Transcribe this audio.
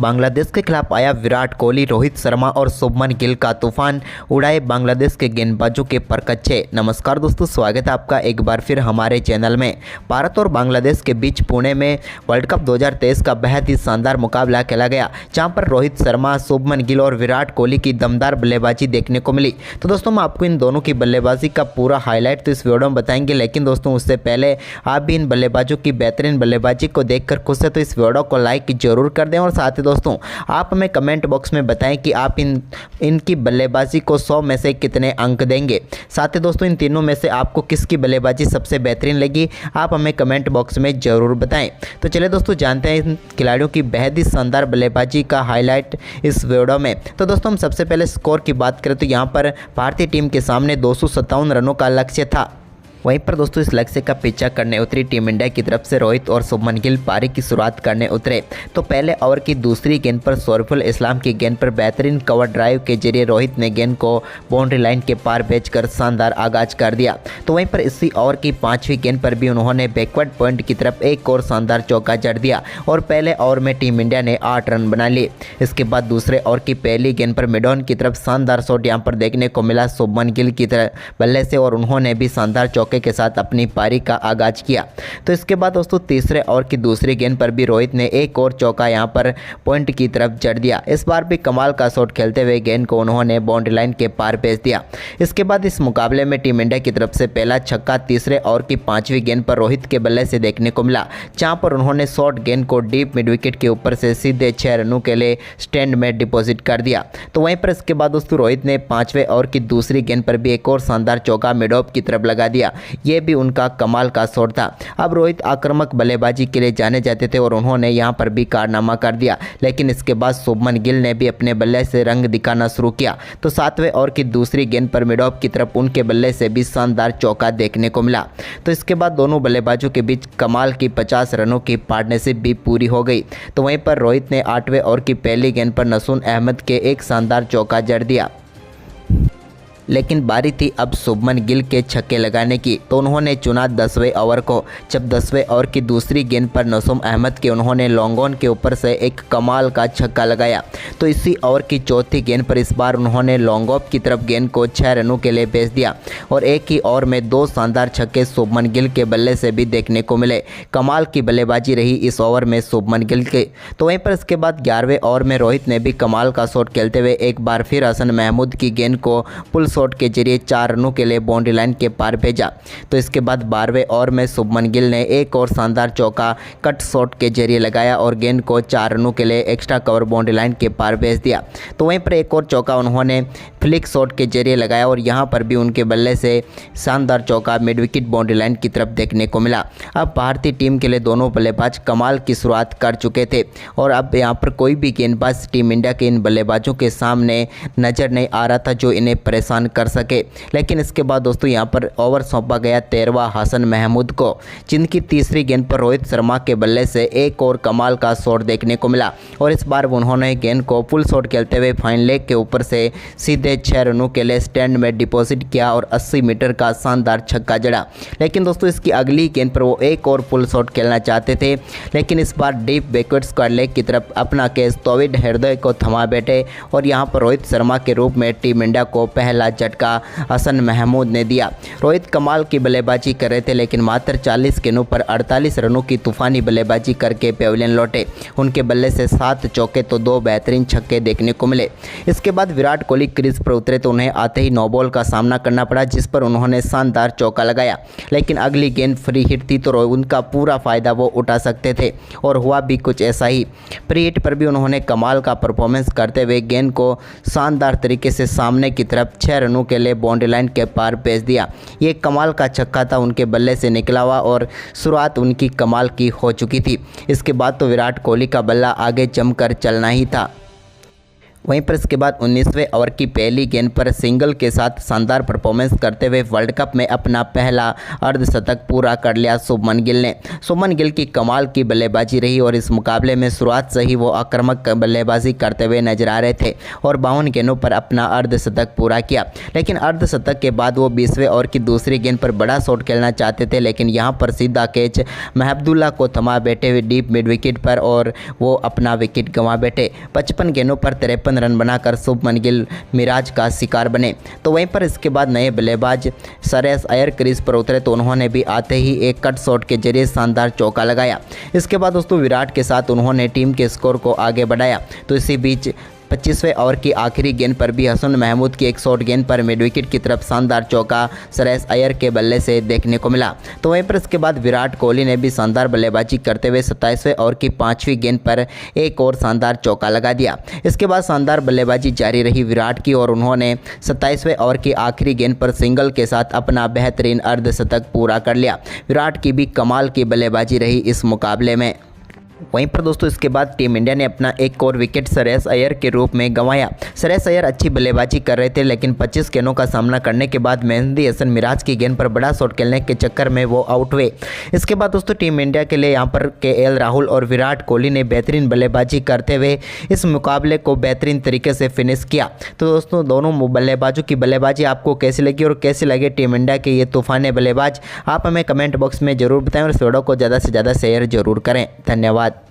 बांग्लादेश के खिलाफ आया विराट कोहली, रोहित शर्मा और शुभमन गिल का तूफान, उड़ाए बांग्लादेश के गेंदबाजों के परकच्चे। नमस्कार दोस्तों, स्वागत है आपका एक बार फिर हमारे चैनल में। भारत और बांग्लादेश के बीच पुणे में वर्ल्ड कप 2023 का बेहद ही शानदार मुकाबला खेला गया, जहां पर रोहित शर्मा, शुभमन गिल और विराट कोहली की दमदार बल्लेबाजी देखने को मिली। तो दोस्तों हम आपको इन दोनों की बल्लेबाजी का पूरा हाईलाइट तो इस वीडियो में बताएंगे, लेकिन दोस्तों उससे पहले आप भी इन बल्लेबाजों की बेहतरीन बल्लेबाजी को देखकर खुश है तो इस वीडियो को लाइक जरूर कर दें। और साथ ही दोस्तों आप हमें कमेंट बॉक्स में बताएं कि आप इनकी बल्लेबाजी को 100 में से कितने अंक देंगे। साथ ही दोस्तों इन तीनों में से आपको किसकी बल्लेबाजी सबसे बेहतरीन लगी, आप हमें कमेंट बॉक्स में ज़रूर बताएं। तो चलिए दोस्तों जानते हैं इन खिलाड़ियों की बेहद ही शानदार बल्लेबाजी का हाईलाइट इस वीडियो में। तो दोस्तों हम सबसे पहले स्कोर की बात करें तो यहाँ पर भारतीय टीम के सामने 257 रनों का लक्ष्य था। वहीं पर दोस्तों इस लक्ष्य का पीछा करने उतरी टीम इंडिया की तरफ से रोहित और शुभमन गिल पारी की शुरुआत करने उतरे। तो पहले ओवर की दूसरी गेंद पर शरीफुल इस्लाम की गेंद पर बेहतरीन कवर ड्राइव के जरिए रोहित ने गेंद को बाउंड्री लाइन के पार भेजकर शानदार आगाज कर दिया। तो वहीं पर इसी ओवर की पांचवी गेंद पर भी उन्होंने बैकवर्ड पॉइंट की तरफ एक और शानदार चौका जड़ दिया और पहले ओवर में टीम इंडिया ने 8 रन बना लिए। इसके बाद दूसरे ओवर की पहली गेंद पर मिडॉन की तरफ शानदार शॉट यहाँ पर देखने को मिला शुभमन गिल की तरफ बल्ले से और उन्होंने भी शानदार चौके के साथ अपनी पारी का आगाज किया। तो इसके बाद दोस्तों तीसरे ओवर की दूसरी गेंद पर भी रोहित ने एक और चौका यहां पर पॉइंट की तरफ जड़ दिया। इस बार भी कमाल का शॉट खेलते हुए गेंद को उन्होंने बाउंड्री लाइन के पार भेज दिया। इसके बाद इस मुकाबले में टीम इंडिया की तरफ से पहला छक्का तीसरे ओवर की पांचवी गेंद पर रोहित के बल्ले से देखने को मिला, जहां पर उन्होंने शॉर्ट गेंद को डीप मिड विकेट के ऊपर से सीधे 6 रनों के लिए स्टैंड में डिपॉजिट कर दिया। तो वहीं पर इसके बाद दोस्तों रोहित ने पांचवें ओवर की दूसरी गेंद पर भी एक और शानदार चौका मिड ऑफ की तरफ लगा दिया। ये भी उनका कमाल का शॉट था। अब रोहित आक्रामक बल्लेबाजी के लिए जाने जाते थे और उन्होंने यहां पर भी कारनामा कर दिया, लेकिन इसके बाद शुभमन गिल ने भी अपने बल्ले से रंग दिखाना शुरू किया। तो सातवें ओवर की दूसरी गेंद पर मिड ऑफ की तरफ उनके बल्ले से भी शानदार चौका देखने को मिला। तो इसके बाद दोनों बल्लेबाजों के बीच कमाल की 50 रनों की पार्टनरशिप भी पूरी हो गई। तो वहीं पर रोहित ने 8वें ओवर की पहली गेंद पर नसून अहमद के एक शानदार चौका जड़ दिया, लेकिन बारी थी अब शुभमन गिल के छक्के लगाने की। तो उन्होंने चुना 10वें ओवर को, जब 10वें ओवर की दूसरी गेंद पर नसूम अहमद के उन्होंने लॉन्ग ऑन के ऊपर से एक कमाल का छक्का लगाया। तो इसी ओवर की चौथी गेंद पर इस बार उन्होंने लॉन्ग ऑफ की तरफ गेंद को 6 रनों के लिए भेज दिया और एक ही ओवर में 2 शानदार छक्के शुभमन गिल के बल्ले से भी देखने को मिले। कमाल की बल्लेबाजी रही इस ओवर में शुभमन गिल के। तो वहीं पर इसके बाद 11वें ओवर में रोहित ने भी कमाल का शॉट खेलते हुए एक बार फिर हसन महमूद की गेंद को पुल शॉट के जरिए 4 रनों के लिए बाउंड्री लाइन के पार भेजा। तो इसके बाद 12वें ओवर में शुभमन गिल ने एक और शानदार चौका कट शॉट के जरिए लगाया और गेंद को 4 रनों के लिए एक्स्ट्रा कवर बाउंड्री लाइन के पार भेज दिया। तो वहीं पर एक और चौका उन्होंने फ्लिक शॉट के जरिए लगाया और यहां पर भी उनके बल्ले से शानदार चौका मिड विकेट बाउंड्री लाइन की तरफ देखने को मिला। अब भारतीय टीम के लिए दोनों बल्लेबाज कमाल की शुरुआत कर चुके थे और अब यहां पर कोई भी गेंदबाज टीम इंडिया के इन बल्लेबाजों के सामने नजर नहीं आ रहा था जो इन्हें परेशान कर सके। लेकिन इसके बाद दोस्तों यहां पर ओवर सौंपा गया 13वां हसन महमूद को, जिनकी तीसरी गेंद पर रोहित शर्मा के बल्ले से एक और कमाल का शॉट देखने को मिला और इस बार उन्होंने गेंद को फुल शॉट खेलते हुए फाइन लेग के ऊपर से सीधे 6 रनों के लिए स्टैंड में डिपॉजिट किया और 80 मीटर का शानदार छक्का जड़ा। लेकिन दोस्तों इसकी अगली गेंद पर वो एक और फुल शॉट खेलना चाहते थे, लेकिन इस बार डीप बैकवर्ड स्क्वायर लेग की तरफ अपना केस तौहीद हृदय को थमा बैठे और यहां पर रोहित शर्मा के रूप में टीम इंडिया को पहला झटका हसन महमूद ने दिया। रोहित कमाल की बल्लेबाजी कर रहे थे, लेकिन मात्र 40 गेंदों पर 48 रनों की तूफानी बल्लेबाजी करके पेविलियन लौटे। उनके बल्ले से 7 चौके तो 2 बेहतरीन छक्के देखने को मिले। इसके बाद विराट कोहली क्रीज पर उतरे तो उन्हें आते ही 9 बॉल का सामना करना पड़ा, जिस पर उन्होंने शानदार चौका लगाया, लेकिन अगली गेंद फ्री हिट थी तो उनका पूरा फायदा वो उठा सकते थे और हुआ भी कुछ ऐसा ही। फ्री हिट पर भी उन्होंने कमाल का परफॉर्मेंस करते हुए गेंद को शानदार तरीके से सामने की तरफ 6 रनों के लिए बाउंड्री लाइन के पार भेज दिया। ये कमाल का छक्का था, उनके बल्ले से निकला हुआ और शुरुआत उनकी कमाल की हो चुकी थी। इसके बाद तो विराट कोहली का बल्ला आगे जमकर चलना ही था। वहीं पर इसके बाद 19वें ओवर की पहली गेंद पर सिंगल के साथ शानदार परफॉर्मेंस करते हुए वर्ल्ड कप में अपना पहला अर्धशतक पूरा कर लिया शुभमन गिल ने। शुभमन गिल की कमाल की बल्लेबाजी रही और इस मुकाबले में शुरुआत से ही वो आक्रामक बल्लेबाजी करते हुए नजर आ रहे थे और 52 गेंदों पर अपना अर्धशतक पूरा किया। लेकिन अर्धशतक के बाद वो 20वें ओवर की दूसरी गेंद पर बड़ा शॉट खेलना चाहते थे, लेकिन यहाँ पर सीधा कैच महबूबुल्लाह को थमा बैठे हुए डीप मिड विकेट पर और वो अपना विकेट गंवा बैठे। 55 गेंदों पर 53 रन बनाकर शुभमन गिल मिराज का शिकार बने। तो वहीं पर इसके बाद नए बल्लेबाज श्रेयस अय्यर क्रीज पर उतरे तो उन्होंने भी आते ही एक कट शॉट के जरिए शानदार चौका लगाया। इसके बाद दोस्तों विराट के साथ उन्होंने टीम के स्कोर को आगे बढ़ाया। तो इसी बीच 25वें ओवर की आखिरी गेंद पर भी हसन महमूद की एक शॉर्ट गेंद पर मिड विकेट की तरफ शानदार चौका श्रेयस अय्यर के बल्ले से देखने को मिला। तो वहीं पर इसके बाद विराट कोहली ने भी शानदार बल्लेबाजी करते हुए 27वें ओवर की 5वीं गेंद पर एक और शानदार चौका लगा दिया। इसके बाद शानदार बल्लेबाजी जारी रही विराट की और उन्होंने 27वें ओवर की आखिरी गेंद पर सिंगल के साथ अपना बेहतरीन अर्धशतक पूरा कर लिया। विराट की भी कमाल की बल्लेबाजी रही इस मुकाबले में। वहीं पर दोस्तों इसके बाद टीम इंडिया ने अपना एक और विकेट श्रेयस अय्यर के रूप में गंवाया। श्रेयस अय्यर अच्छी बल्लेबाजी कर रहे थे, लेकिन 25 गेंदों का सामना करने के बाद मेहंदी हसन मिराज की गेंद पर बड़ा शॉट खेलने के चक्कर में वो आउट हुए। इसके बाद दोस्तों टीम इंडिया के लिए यहाँ पर केएल राहुल और विराट कोहली ने बेहतरीन बल्लेबाजी करते हुए इस मुकाबले को बेहतरीन तरीके से फिनिश किया। तो दोस्तों दोनों बल्लेबाजों की बल्लेबाजी आपको कैसी लगी और कैसे लगे टीम इंडिया के ये तूफानी बल्लेबाज, आप हमें कमेंट बॉक्स में जरूर बताएं और इस वीडियो को ज़्यादा से ज़्यादा शेयर जरूर करें। धन्यवाद।